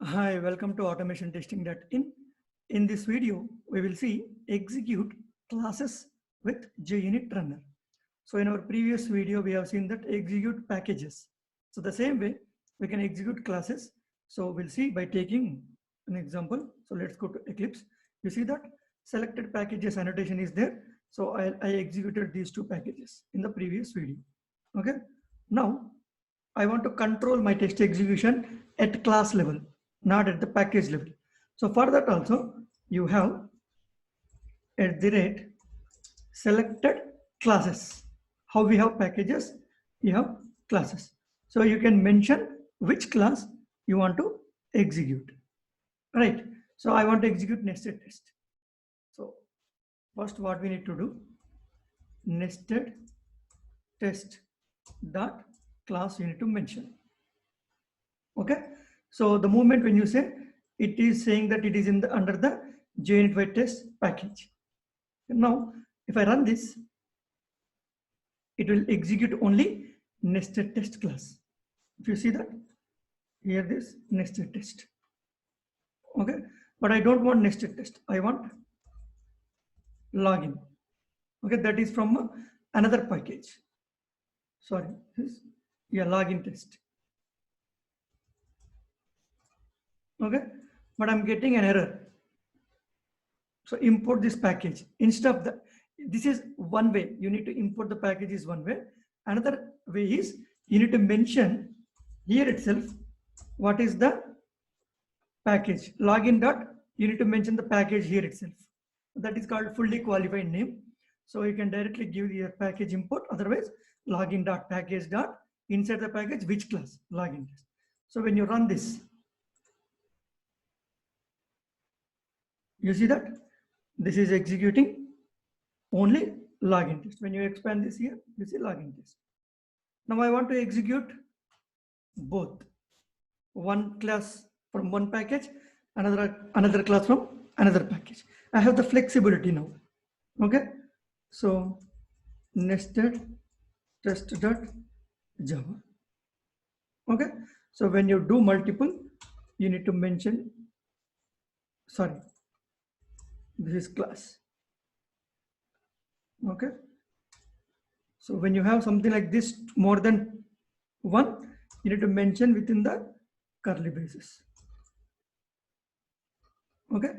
Hi, welcome to automation-testing.in. In this video, we will see execute classes with JUnit runner. So in our previous video, we have seen that execute packages. So the same way we can execute classes. So we'll see by taking an example. So let's go to Eclipse. You see that selected packages annotation is there. So I executed these two packages in the previous video. Okay. Now I want to control my test execution at class level, not at the package level. So for that also, you have at the rate selected classes. How we have packages, you have classes. So you can mention which class you want to execute, right? So I want to execute nested test. So first what we need to do, nested test dot class you need to mention. Okay, so the moment when you say, it is saying that it is in the under the JUnit test package. Now if I run this, it will execute only nested test class. If you see that here, this nested test. Okay, but I don't want nested test, I want login. Okay, that is from another package. Sorry, this, yeah, login test. Okay, but I'm getting an error. So import this package instead of the, this is one way you need to import the package is one way. Another way is you need to mention here itself what is the package login dot, you need to mention the package here itself. That is called fully qualified name. So you can directly give your package import, otherwise login dot package dot inside the package which class login test. So when you run this, you see that this is executing only login test. When you expand this here, you see login test. Now I want to execute both, one class from one package, another class from another package. I have the flexibility now. Okay, so nested test dot java. Okay, so when you do multiple, you need to mention, sorry, this is class. Okay, so when you have something like this more than one, you need to mention within the curly braces. Okay,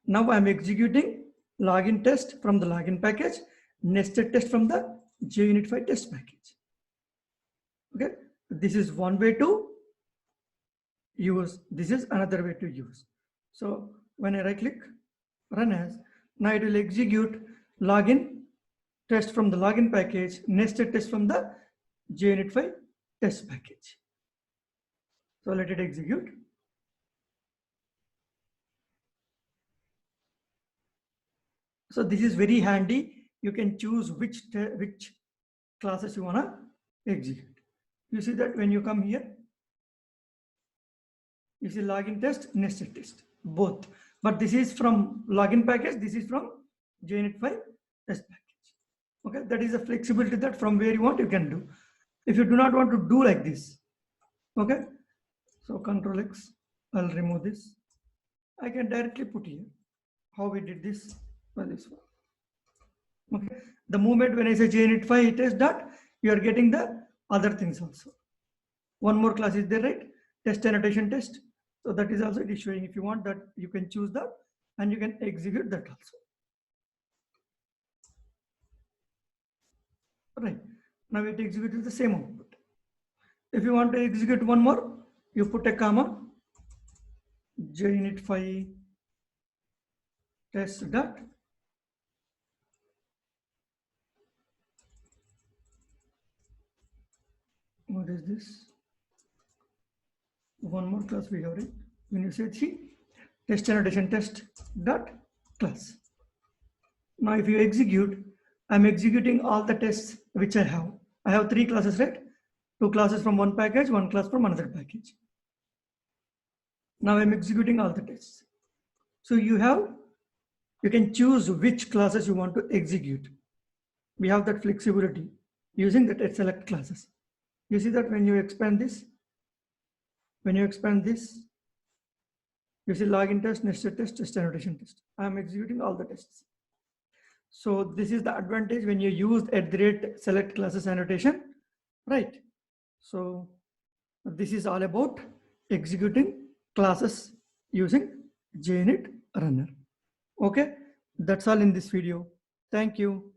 now I'm executing login test from the login package, nested test from the JUnit test package. Okay, this is one way to use, this is another way to use. So when I right click, run as, now it will execute login test from the login package, nested test from the JUnit test package. So let it execute. So this is very handy. You can choose which classes you want to execute. You see that when you come here, you see login test, nested test, both. But this is from login package, this is from JUnit test package. Okay, that is a flexibility that from where you want you can do. If you do not want to do like this, okay, so Control X, I'll remove this. I can directly put here how we did this for this one. Okay, the moment when I say JUnit test dot, you are getting the other things also. One more class is there, right? Test annotation test. So that is also it is showing. If you want that, you can choose that and you can execute that also. Right, now it executes the same output. If you want to execute one more, you put a comma, JUnit test dot what is this? One more class we have, right? When you say test annotation test dot class. Now if you execute, I'm executing all the tests which I have. I have three classes, right? Two classes from one package, one class from another package. Now I'm executing all the tests. So you can choose which classes you want to execute. We have that flexibility using the test select classes. You see that when you expand this, You see login test, nested test, test annotation test. I'm executing all the tests. So this is the advantage when you use @select classes annotation, right? So this is all about executing classes using JUnit runner. Okay, that's all in this video. Thank you.